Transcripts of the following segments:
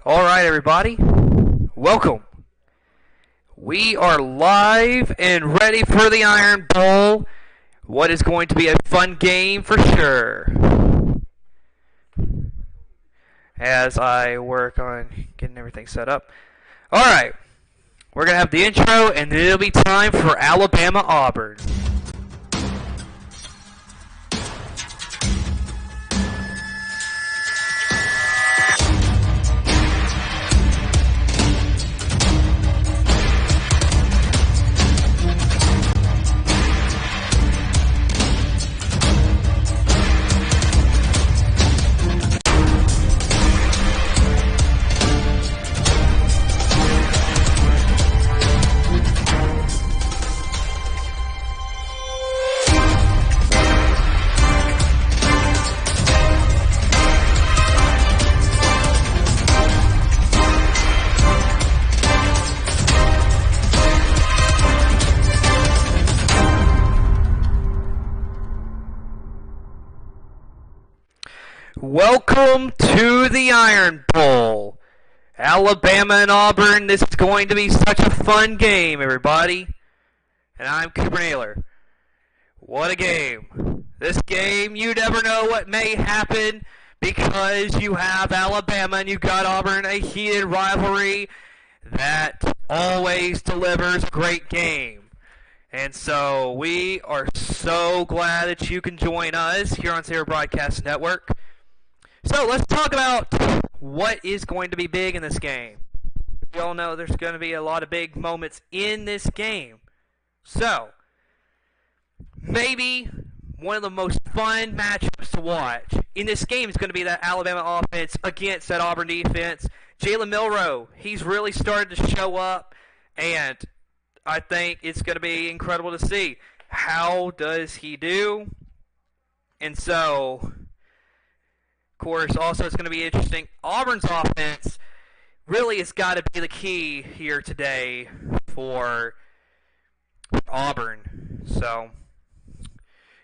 All right, everybody, welcome. We are live and ready for the Iron Bowl. What is going to be a fun game for sure. As I work on getting everything set up. All right, we're going to have the intro, and then it'll be time for Alabama Auburn. Welcome to the Iron Bowl. Alabama and Auburn, this is going to be such a fun game, everybody. And I'm Cooper Naylor. What a game. This game, you never know what may happen because you have Alabama and you've got Auburn, a heated rivalry that always delivers a great game. And so we are so glad that you can join us here on Saber Broadcast Network. So let's talk about what is going to be big in this game. We all know there's going to be a lot of big moments in this game. So, maybe one of the most fun matchups to watch in this game is going to be that Alabama offense against that Auburn defense. Jalen Milroe, he's really started to show up, and I think it's going to be incredible to see. How does he do? And so, of course, also it's going to be interesting. Auburn's offense really has got to be the key here today for Auburn. So,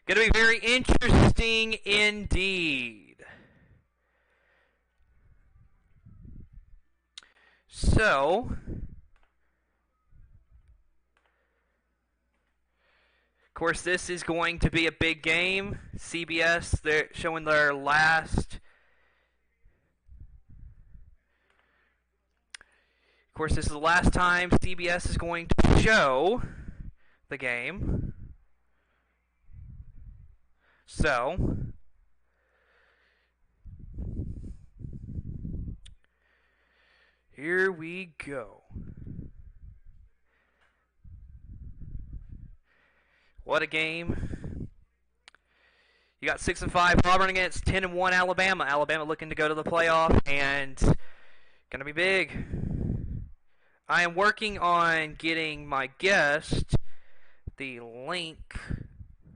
going to be very interesting indeed. So, of course, this is going to be a big game. CBS, they're showing their last. Of course, this is the last time CBS is going to show the game. So, here we go. What a game. You got 6-5 Auburn against 10-1 Alabama. Alabama looking to go to the playoff and going to be big. I am working on getting my guest the link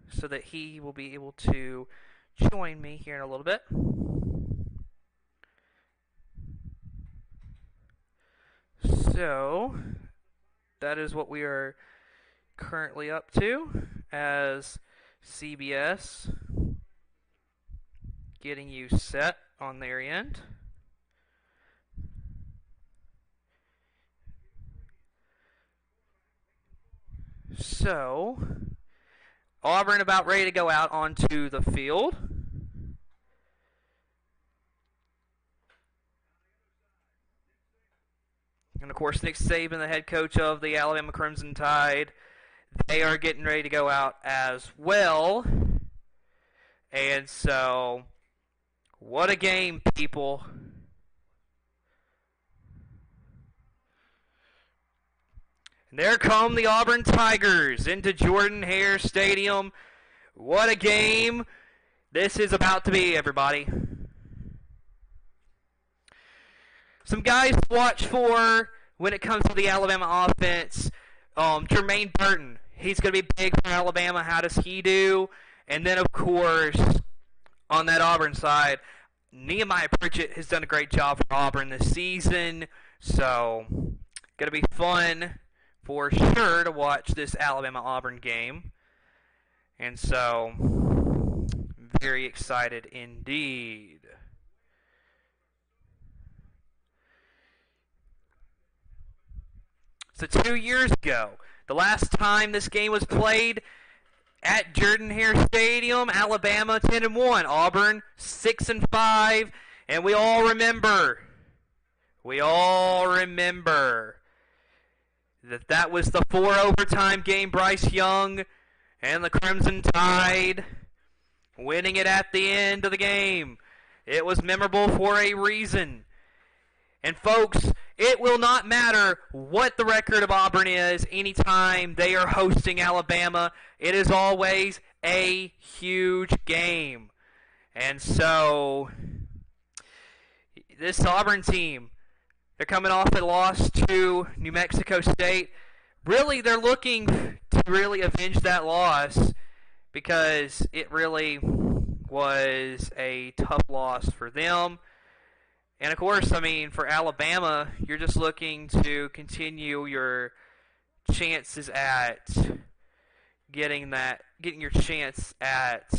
so that he will be able to join me here in a little bit. So, that is what we are currently up to as CBS getting you set on their end. So, Auburn about ready to go out onto the field. And of course, Nick Saban, the head coach of the Alabama Crimson Tide, they are getting ready to go out as well. And so, what a game, people. And there come the Auburn Tigers into Jordan-Hare Stadium. What a game this is about to be, everybody. Some guys to watch for when it comes to the Alabama offense. Jermaine Burton, he's going to be big for Alabama. How does he do? And then, of course, on that Auburn side, Nehemiah Pritchett has done a great job for Auburn this season. So, going to be fun for sure to watch this Alabama-Auburn game. And so, very excited indeed. So 2 years ago, the last time this game was played at Jordan-Hare Stadium, Alabama 10-1, Auburn 6-5, and we all remember that was the 4 overtime game. Bryce Young and the Crimson Tide winning it at the end of the game. It was memorable for a reason. And folks, it will not matter what the record of Auburn is anytime they are hosting Alabama. It is always a huge game. And so, this Auburn team, they're coming off a loss to New Mexico State. Really, they're looking to really avenge that loss because it really was a tough loss for them. And of course, I mean, for Alabama, you're just looking to continue your chances at getting your chance at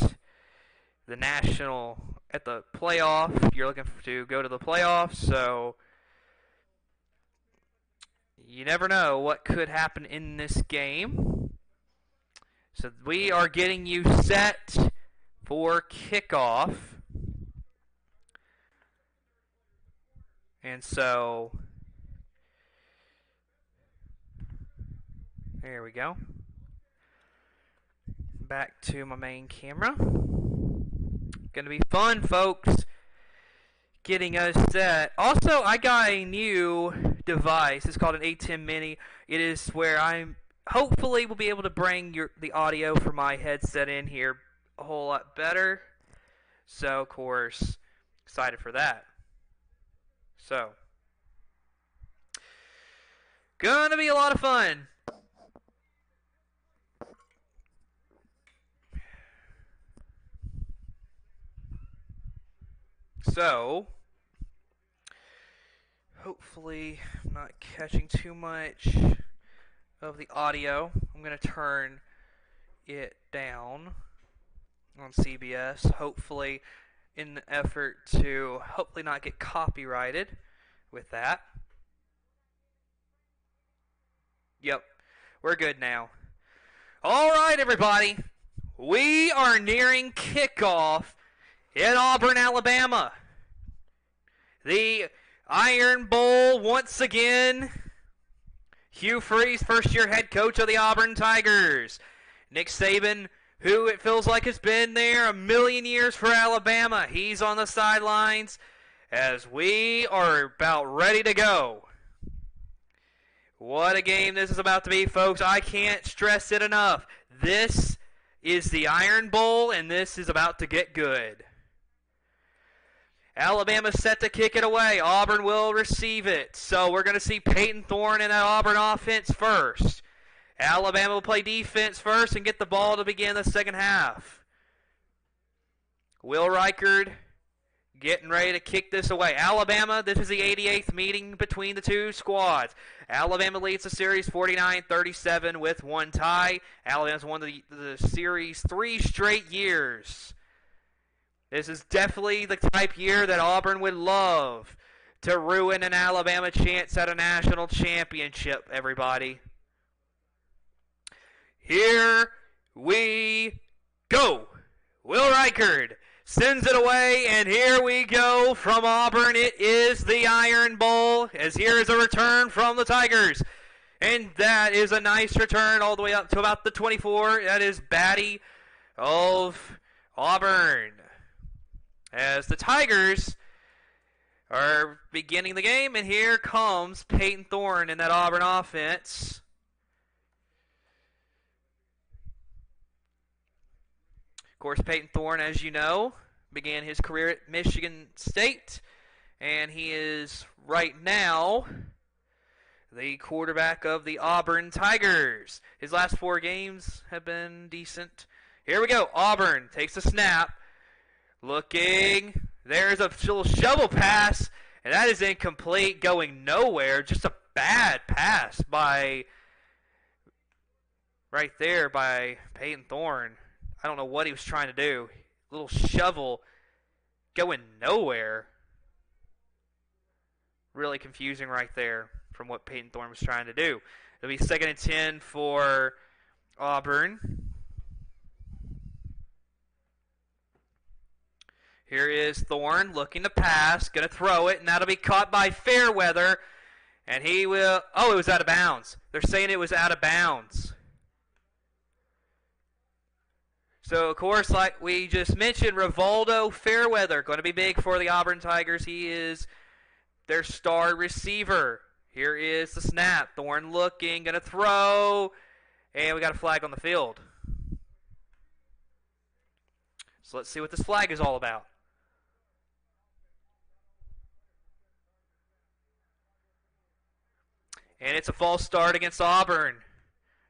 the playoff. You're looking to go to the playoffs, so you never know what could happen in this game. So we are getting you set for kickoff. And so, there we go. Back to my main camera. Gonna be fun, folks, getting us set. Also, I got a new device. It's called an ATEM Mini. It is where I'm hopefully will be able to bring the audio for my headset in here a whole lot better. So, of course, excited for that. So, gonna be a lot of fun. So, hopefully I'm not catching too much of the audio. I'm gonna turn it down on CBS, hopefully in the effort to hopefully not get copyrighted with that. Yep, we're good now. All right, everybody. We are nearing kickoff in Auburn, Alabama. The Iron Bowl once again. Hugh Freeze, first-year head coach of the Auburn Tigers. Nick Saban, who it feels like has been there a million years for Alabama. He's on the sidelines as we are about ready to go. What a game this is about to be, folks. I can't stress it enough. This is the Iron Bowl, and this is about to get good. Alabama's set to kick it away. Auburn will receive it. So we're going to see Peyton Thorne in that Auburn offense first. Alabama will play defense first and get the ball to begin the second half. Will Reichard getting ready to kick this away. Alabama, this is the 88th meeting between the two squads. Alabama leads the series 49-37 with one tie. Alabama's won the series 3 straight years. This is definitely the type year that Auburn would love to ruin an Alabama chance at a national championship, everybody. Here we go. Will Reichard sends it away, and here we go from Auburn. It is the Iron Bowl, as here is a return from the Tigers. And that is a nice return all the way up to about the 24. That is Batty of Auburn. As the Tigers are beginning the game, and here comes Peyton Thorne in that Auburn offense. Of course, Peyton Thorne, as you know, began his career at Michigan State, and he is right now the quarterback of the Auburn Tigers. His last 4 games have been decent. Here we go. Auburn takes a snap. Looking. There's a little shovel pass, and that is incomplete, going nowhere. Just a bad pass by right there by Peyton Thorne. I don't know what he was trying to do. Little shovel going nowhere. Really confusing right there from what Peyton Thorne was trying to do. It'll be 2nd and 10 for Auburn. Here is Thorne looking to pass, going to throw it, and that'll be caught by Fairweather. And he will, oh, it was out of bounds. They're saying it was out of bounds. So, of course, like we just mentioned, Rivaldo Fairweather, going to be big for the Auburn Tigers. He is their star receiver. Here is the snap. Thorne looking, going to throw, and we got a flag on the field. So let's see what this flag is all about. And it's a false start against Auburn.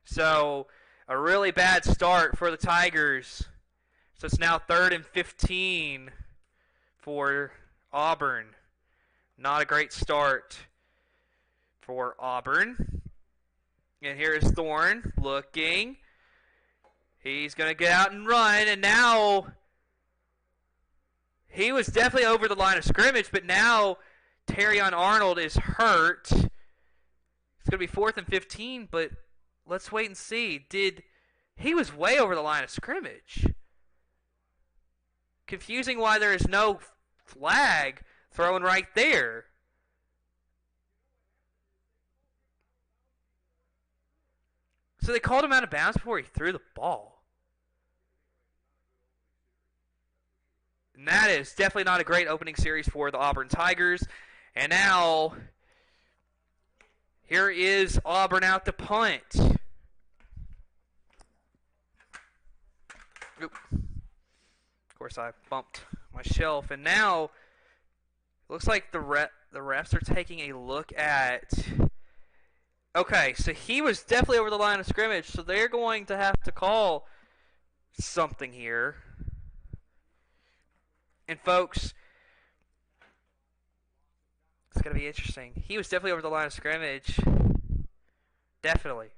So a really bad start for the Tigers. So it's now 3rd and 15 for Auburn. Not a great start for Auburn. And here is Thorne looking. He's going to get out and run. And now he was definitely over the line of scrimmage. But now Terrion Arnold is hurt. It's going to be 4th and 15, but let's wait and see. He was way over the line of scrimmage. Confusing why there is no flag thrown right there. So they called him out of bounds before he threw the ball. And that is definitely not a great opening series for the Auburn Tigers. And now here is Auburn out to punt. Oop. Of course, I bumped my shelf. And now it looks like the refs are taking a look at... Okay, so he was definitely over the line of scrimmage, so they're going to have to call something here. And folks, it's going to be interesting. He was definitely over the line of scrimmage. Definitely.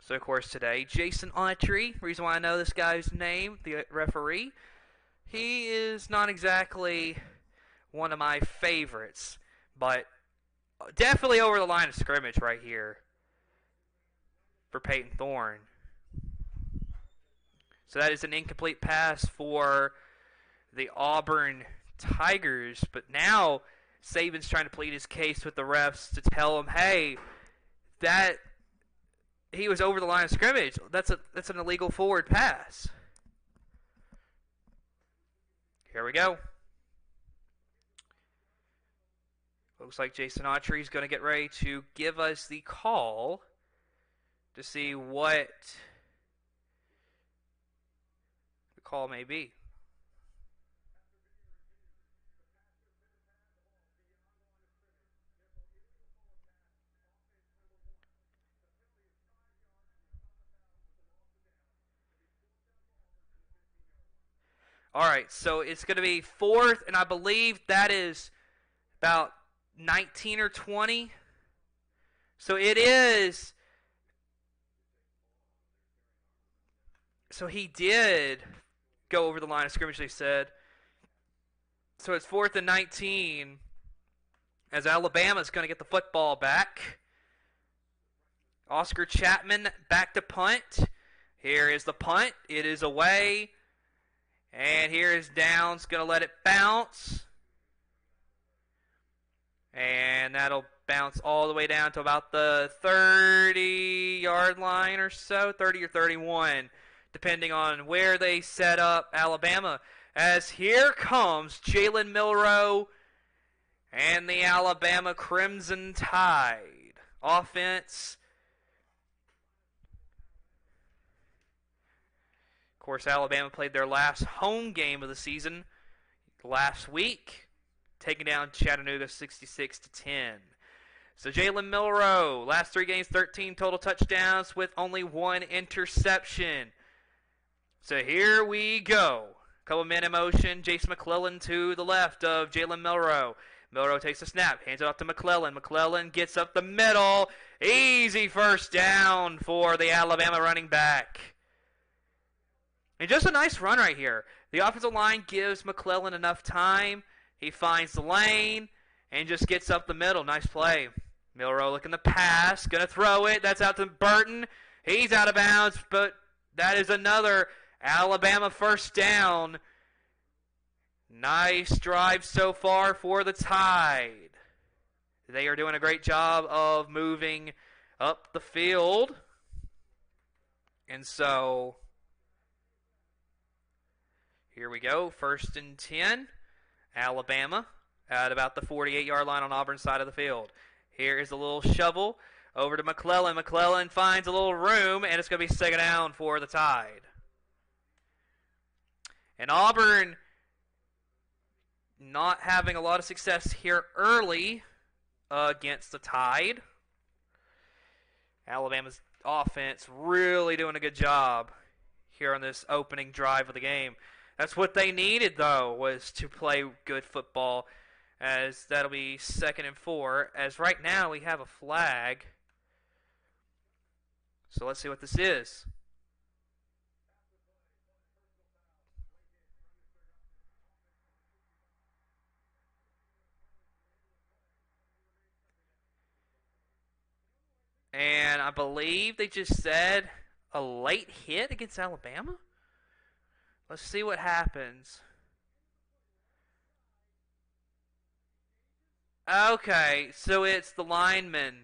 So, of course, today, Jason Autry, reason why I know this guy's name, the referee, he is not exactly one of my favorites, but definitely over the line of scrimmage right here for Peyton Thorne. So that is an incomplete pass for the Auburn Tigers, but now Saban's trying to plead his case with the refs to tell them, hey, that he was over the line of scrimmage. That's an illegal forward pass. Here we go. Looks like Jason Autry is going to get ready to give us the call to see what the call may be. All right, so it's going to be 4th, and I believe that is about 19 or 20. So it is. So he did go over the line of scrimmage, they said. So it's 4th and 19 as Alabama's going to get the football back. Oscar Chapman back to punt. Here is the punt. It is away. And here is Downs going to let it bounce. And that'll bounce all the way down to about the 30-yard line or so, 30 or 31, depending on where they set up Alabama. As here comes Jalen Milroe and the Alabama Crimson Tide. Offense. Of course, Alabama played their last home game of the season last week, taking down Chattanooga 66-10. So Jalen Milroe, last 3 games, 13 total touchdowns with only 1 interception. So here we go. Couple men in motion. Jason McClellan to the left of Jalen Milroe. Milroe takes a snap, hands it off to McClellan. McClellan gets up the middle. Easy first down for the Alabama running back. And just a nice run right here. The offensive line gives McClellan enough time. He finds the lane and just gets up the middle. Nice play. Milroe looking to pass, gonna throw it. That's out to Burton. He's out of bounds, but that is another Alabama first down. Nice drive so far for the Tide. They are doing a great job of moving up the field. And so, here we go. 1st and 10. Alabama at about the 48-yard line on Auburn's side of the field. Here is a little shovel over to McClellan. McClellan finds a little room, and it's going to be 2nd down for the Tide. And Auburn not having a lot of success here early against the Tide. Alabama's offense really doing a good job here on this opening drive of the game. That's what they needed, though, was to play good football, as that'll be 2nd and 4, as right now we have a flag. So let's see what this is. And I believe they just said a late hit against Alabama. Let's see what happens. Okay, so it's the lineman.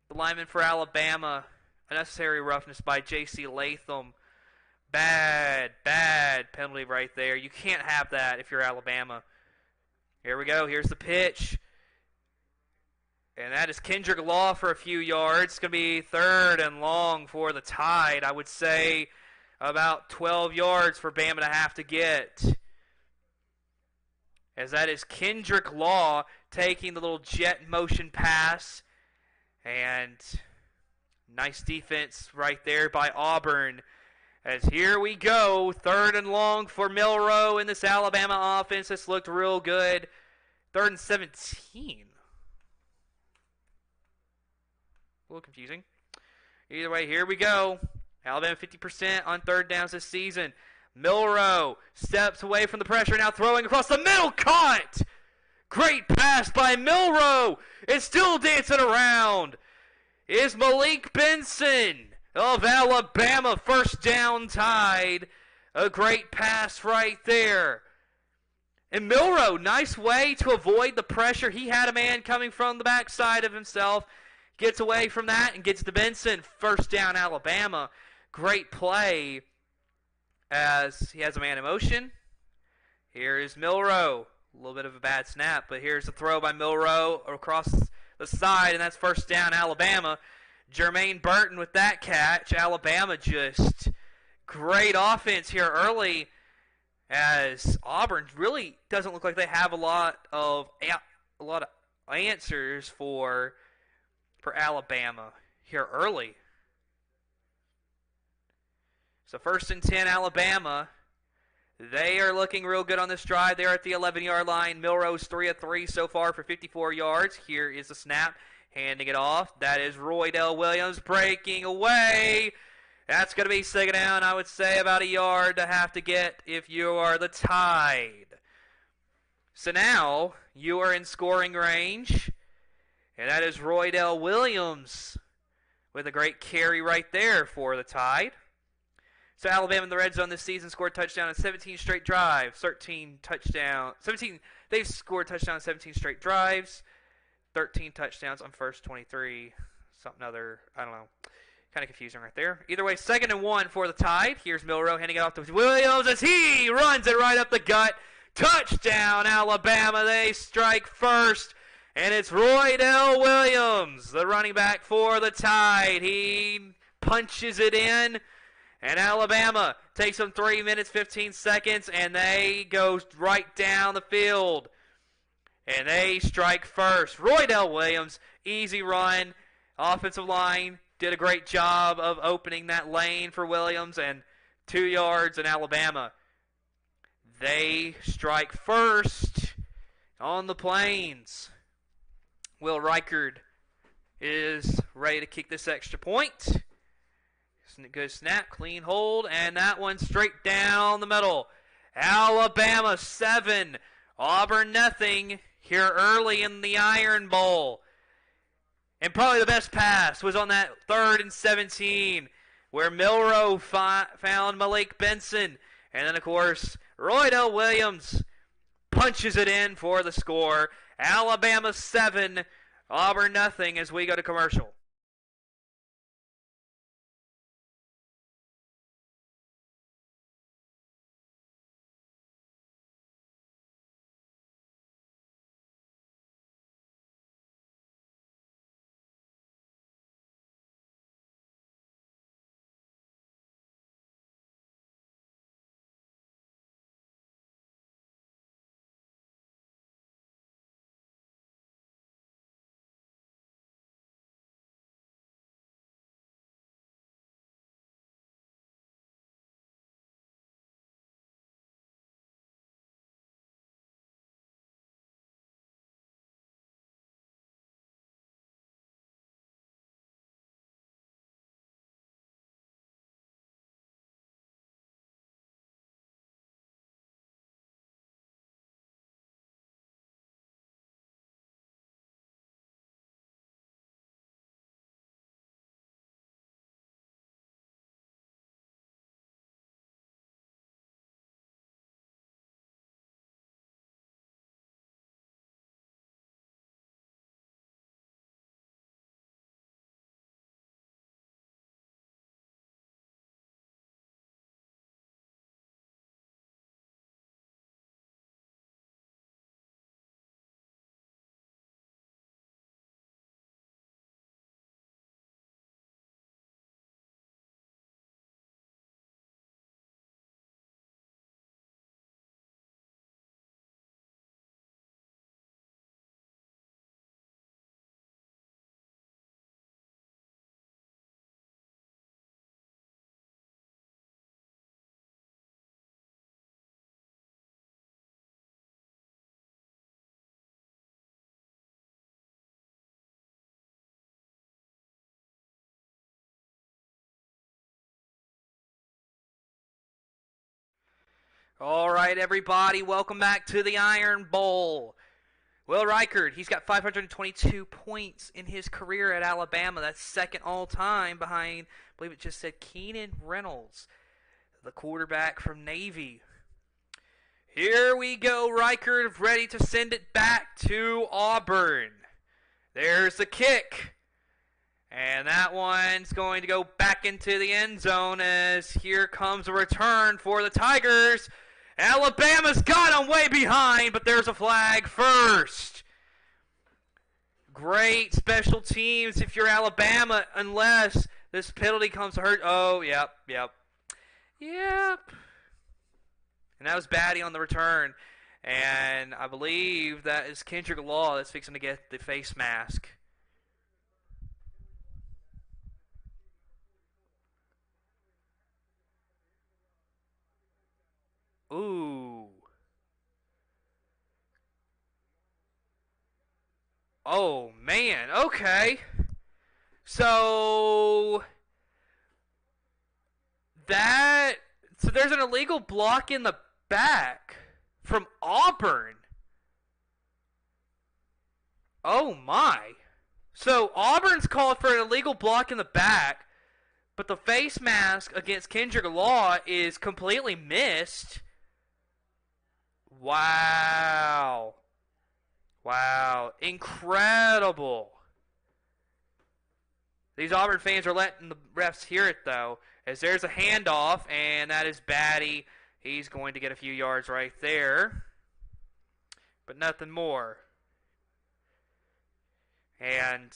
The lineman for Alabama. Unnecessary roughness by J.C. Latham. Bad penalty right there. You can't have that if you're Alabama. Here we go. Here's the pitch. And that is Kendrick Law for a few yards. It's going to be 3rd and long for the Tide. I would say about 12 yards for Bama to have to get. As that is Kendrick Law taking the little jet motion pass. And nice defense right there by Auburn. As here we go, 3rd and long for Milroe in this Alabama offense. This looked real good. 3rd and 17. A little confusing. Either way, here we go. Alabama 50% on 3rd downs this season. Milroe steps away from the pressure, now throwing across the middle. Caught! Great pass by Milroe. It's still dancing around. Is Malik Benson of Alabama. 1st down Tide. A great pass right there. And Milroe, nice way to avoid the pressure. He had a man coming from the backside of himself. Gets away from that and gets to Benson. 1st down Alabama. Great play as he has a man in motion. Here is Milroe. A little bit of a bad snap, but here's a throw by Milroe across the side, and that's 1st down Alabama. Jermaine Burton with that catch. Alabama just great offense here early, as Auburn really doesn't look like they have a lot of answers for Alabama here early. So 1st and 10 Alabama. They are looking real good on this drive. They're at the 11-yard line. Milroe's 3 of 3 so far for 54 yards. Here is the snap. Handing it off. That is Roydell Williams breaking away. That's going to be 2nd down. I would say about a yard to have to get if you are the Tide. So now you are in scoring range. And that is Roydell Williams with a great carry right there for the Tide. So Alabama in the red zone this season scored touchdown on 17 straight drives. 17. They've scored touchdown on 17 straight drives. 13 touchdowns on first 23. Something other, I don't know. Kind of confusing right there. Either way, 2nd and 1 for the Tide. Here's Milroe handing it off to Williams as he runs it right up the gut. Touchdown Alabama. They strike first. And it's Roydell Williams, the running back for the Tide. He punches it in. And Alabama takes them 3 minutes, 15 seconds, and they go right down the field. And they strike first. Roydell Williams, easy run. Offensive line did a great job of opening that lane for Williams, and 2 yards in Alabama. They strike first on the Plains. Will Reichard is ready to kick this extra point. Good snap, clean hold, and that one straight down the middle. Alabama 7, Auburn nothing here early in the Iron Bowl. And probably the best pass was on that 3rd and 17, where Milroe found Malik Benson. And then, of course, Roydell Williams punches it in for the score. Alabama 7, Auburn nothing as we go to commercial. All right, everybody, welcome back to the Iron Bowl. Will Reichard, he's got 522 points in his career at Alabama. That's second all time behind, I believe it just said Keenan Reynolds, the quarterback from Navy. Here we go, Reichard, ready to send it back to Auburn. There's the kick. And that one's going to go back into the end zone as here comes a return for the Tigers. Alabama's got them way behind, but there's a flag first. Great special teams if you're Alabama, unless this penalty comes to hurt. Oh, yep. And that was Batty on the return. And I believe that is Kendrick Law that's fixing to get the face mask. Ooh. Oh, man. Okay. So there's an illegal block in the back from Auburn. Oh my. So Auburn's called for an illegal block in the back, but the face mask against Kendrick Law is completely missed. Wow. Incredible. These Auburn fans are letting the refs hear it, though, as there's a handoff, and that is Batty. He's going to get a few yards right there, but nothing more. And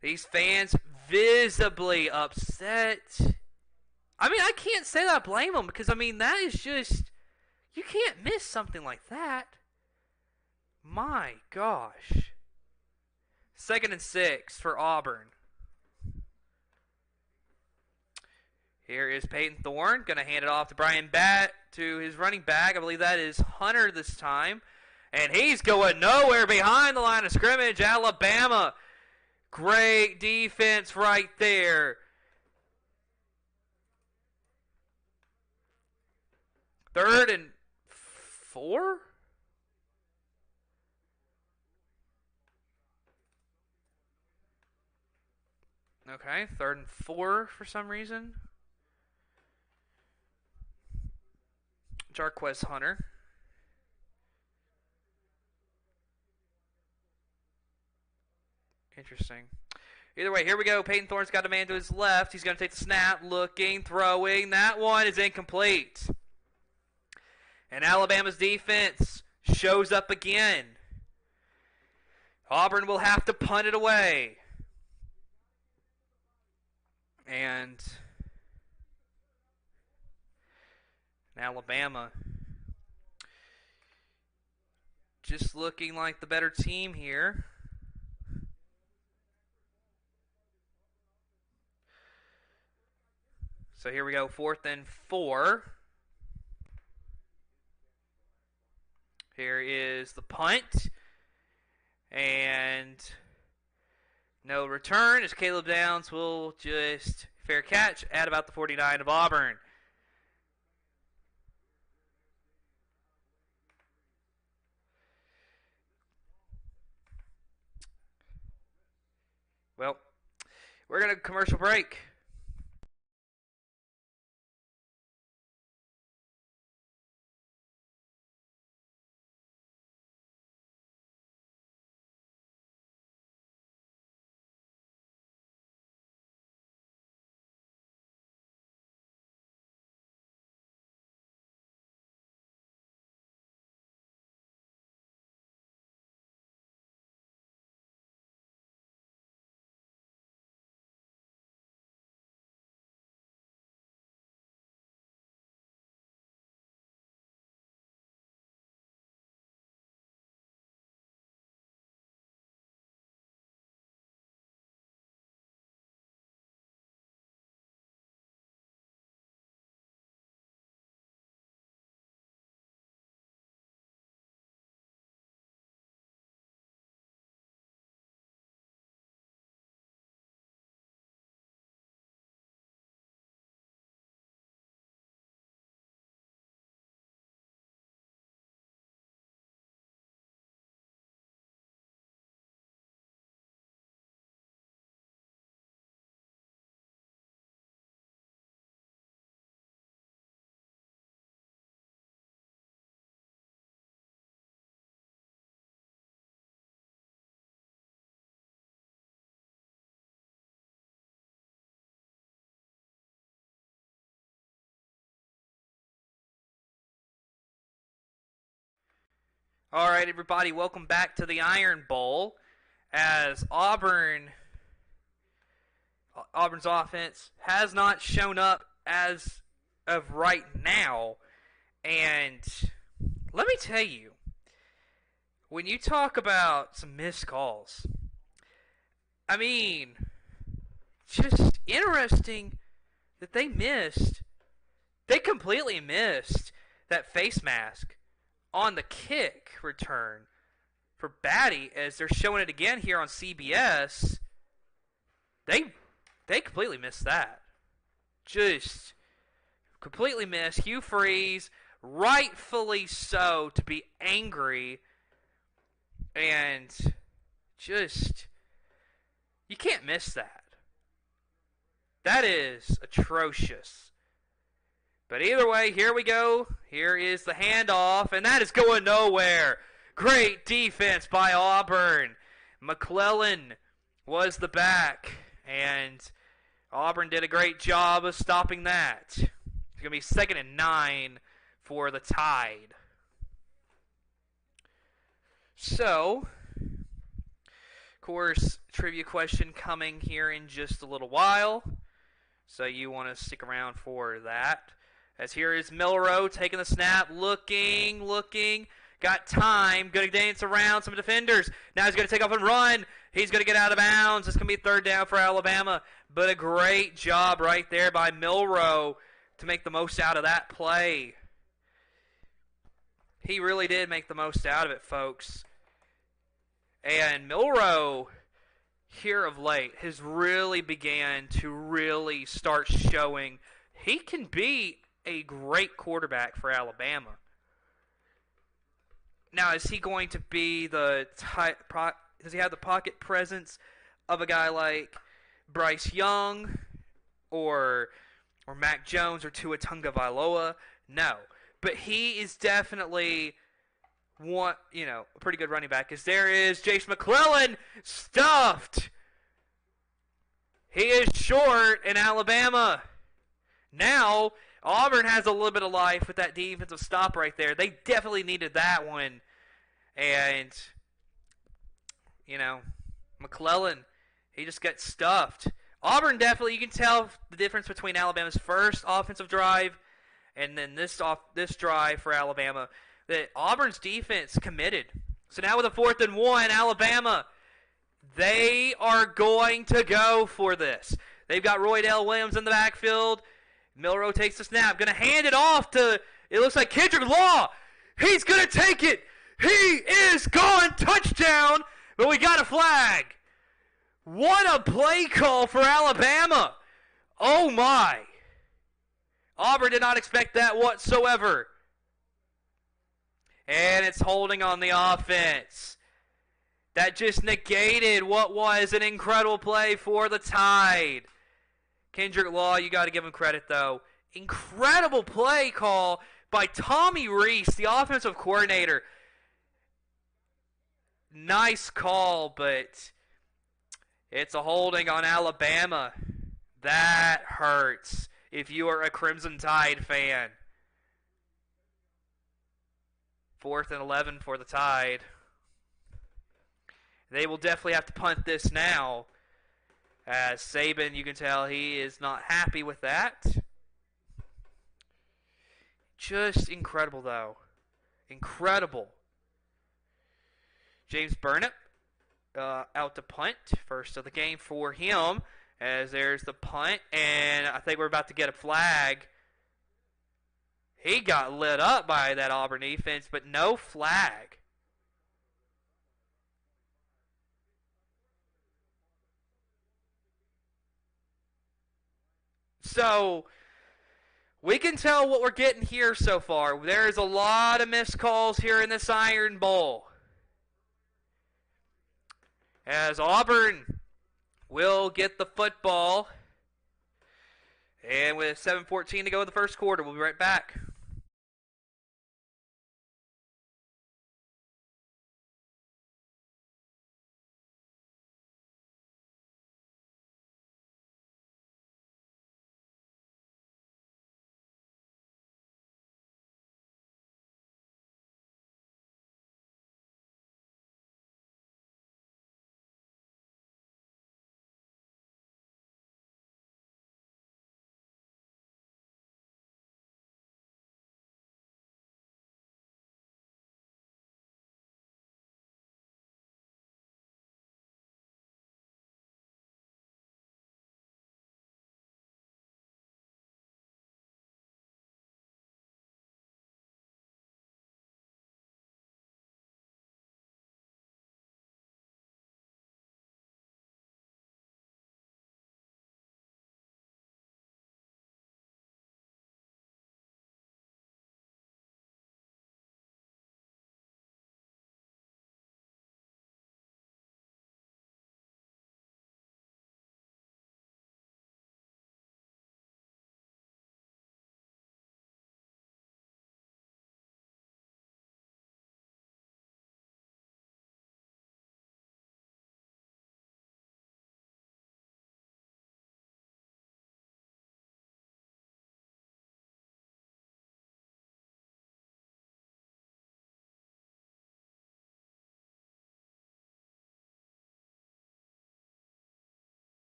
these fans visibly upset. I mean, I can't say that I blame them, because, I mean, that is just, you can't miss something like that. My gosh. 2nd and 6 for Auburn. Here is Peyton Thorne. Going to hand it off to Brian Batt to his running back. I believe that is Hunter this time. And he's going nowhere behind the line of scrimmage. Alabama. Great defense right there. 3rd and 4? Okay, 3rd and 4 for some reason. Jarquez Hunter. Interesting. Either way, here we go. Peyton Thorne's got a man to his left. He's going to take the snap, looking, throwing. That one is incomplete. And Alabama's defense shows up again. Auburn will have to punt it away. And Alabama just looking like the better team here. So here we go, 4th and 4. Here is the punt. And no return as Caleb Downs will just fair catch at about the 49 of Auburn. Well, we're going to commercial break. All right, everybody, welcome back to the Iron Bowl. As Auburn's offense has not shown up as of right now. And let me tell you, when you talk about some missed calls, I mean, just interesting that they completely missed that face mask on the kick return for Batty, as they're showing it again here on CBS. They completely missed that. Just completely missed. Hugh Freeze, rightfully so, to be angry. And just, you can't miss that. That is atrocious. But either way, here we go. Here is the handoff, and that is going nowhere. Great defense by Auburn. McClellan was the back, and Auburn did a great job of stopping that. It's going to be 2nd and 9 for the Tide. So, of course, trivia question coming here in just a little while. So you want to stick around for that. As here is Milroe taking the snap, looking, got time, going to dance around some defenders. Now he's going to take off and run. He's going to get out of bounds. It's going to be 3rd down for Alabama. But a great job right there by Milroe to make the most out of that play. He really did make the most out of it, folks. And Milroe, here of late, has really began to really start showing he can be a great quarterback for Alabama. Now, is he going to be does he have the pocket presence of a guy like Bryce Young or Mac Jones or Tua Tagovailoa. No, but he is definitely a pretty good running back. As there is Jase McClellan stuffed. He is short in Alabama. Now Auburn has a little bit of life with that defensive stop right there. They definitely needed that one. And, McClellan, he just got stuffed. Auburn definitely, you can tell the difference between Alabama's first offensive drive and then this drive for Alabama. That Auburn's defense committed. So now with a 4th and 1, Alabama, they are going to go for this. They've got Roydell Williams in the backfield. Milroe takes the snap. Going to hand it off to, it looks like Kendrick Law. He's going to take it. He is gone. Touchdown. But we got a flag. What a play call for Alabama. Oh, my. Auburn did not expect that whatsoever. And it's holding on the offense. That just negated what was an incredible play for the Tide. Kendrick Law, you got to give him credit, though. Incredible play call by Tommy Rees, the offensive coordinator. Nice call, but it's a holding on Alabama. That hurts if you are a Crimson Tide fan. 4th and 11 for the Tide. They will definitely have to punt this now. As Saban, you can tell he is not happy with that. Just incredible, though. Incredible. James Burnip out to punt. First of the game for him. As there's the punt. And I think we're about to get a flag. He got lit up by that Auburn defense, but no flag. So we can tell what we're getting here so far. There's a lot of missed calls here in this Iron Bowl. As Auburn will get the football. And with 7:14 to go in the first quarter, we'll be right back.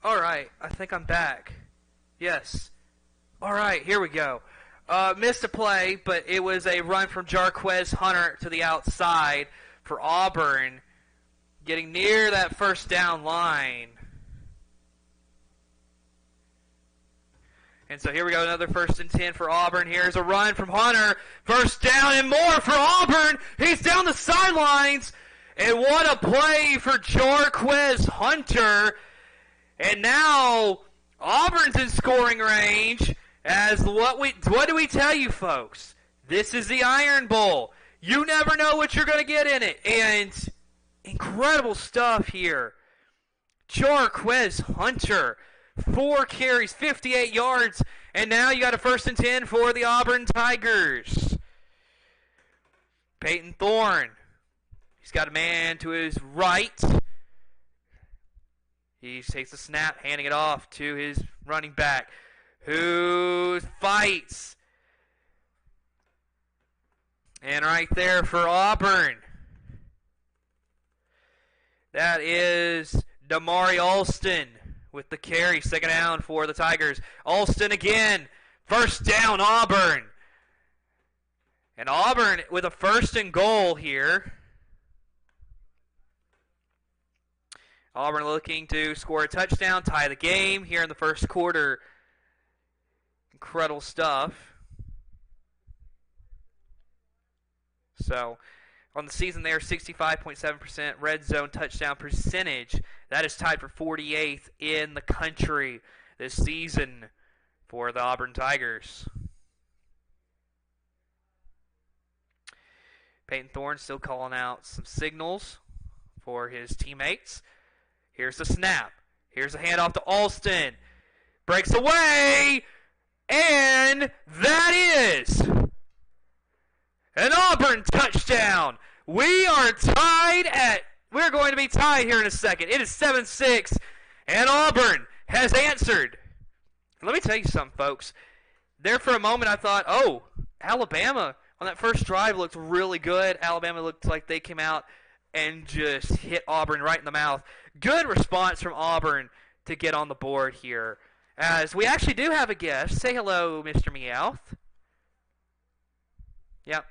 Alright, I think I'm back. Yes. Alright, here we go. Missed a play, but it was a run from Jarquez Hunter to the outside for Auburn, getting near that first down line. And so here we go, another 1st and 10 for Auburn. Here's a run from Hunter. First down and more for Auburn. He's down the sidelines. And what a play for Jarquez Hunter. And now Auburn's in scoring range. As what do we tell you, folks? This is the Iron Bowl. You never know what you're going to get in it. And incredible stuff here. Jarquez Hunter, 4 carries, 58 yards, and now you got a 1st and 10 for the Auburn Tigers. Peyton Thorne, he's got a man to his right. He takes the snap, handing it off to his running back, who fights. And right there for Auburn, that is Damari Alston with the carry, 2nd down for the Tigers. Alston again, 1st down Auburn. And Auburn with a 1st and goal here. Auburn looking to score a touchdown, tie the game here in the 1st quarter. Incredible stuff. So, on the season there, 65.7% red zone touchdown percentage. That is tied for 48th in the country this season for the Auburn Tigers. Peyton Thorne still calling out some signals for his teammates. Here's the snap. Here's a handoff to Alston. Breaks away. And that is an Auburn touchdown. We're going to be tied here in a second. It is 7-6, and Auburn has answered. Let me tell you something, folks. There for a moment I thought, oh, Alabama on that first drive looked really good. Alabama looked like they came out and just hit Auburn right in the mouth. Good response from Auburn to get on the board here. As we actually do have a guest. Say hello, Mr. Meowth. Yep.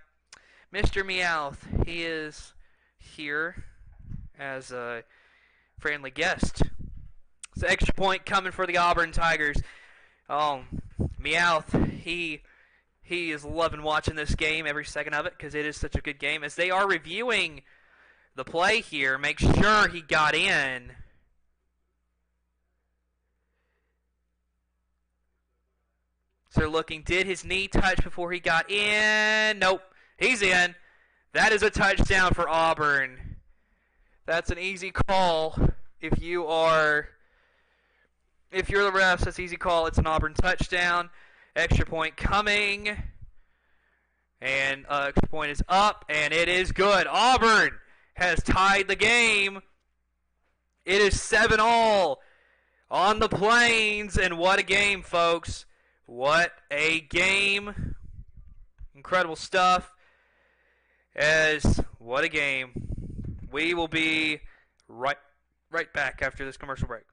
Mr. Meowth, he is here as a friendly guest. It's an extra point coming for the Auburn Tigers. Meowth, he is loving watching this game, every second of it, because it is such a good game. As they are reviewing the play here, make sure he got in. So they're looking, did his knee touch before he got in? Nope. He's in. That is a touchdown for Auburn. That's an easy call. If you're the refs, that's an easy call. It's an Auburn touchdown. Extra point coming. And extra point is up, and it is good. Auburn has tied the game. It is 7-all on the Plains, and what a game, folks. What a game. Incredible stuff. What a game. We will be right back after this commercial break.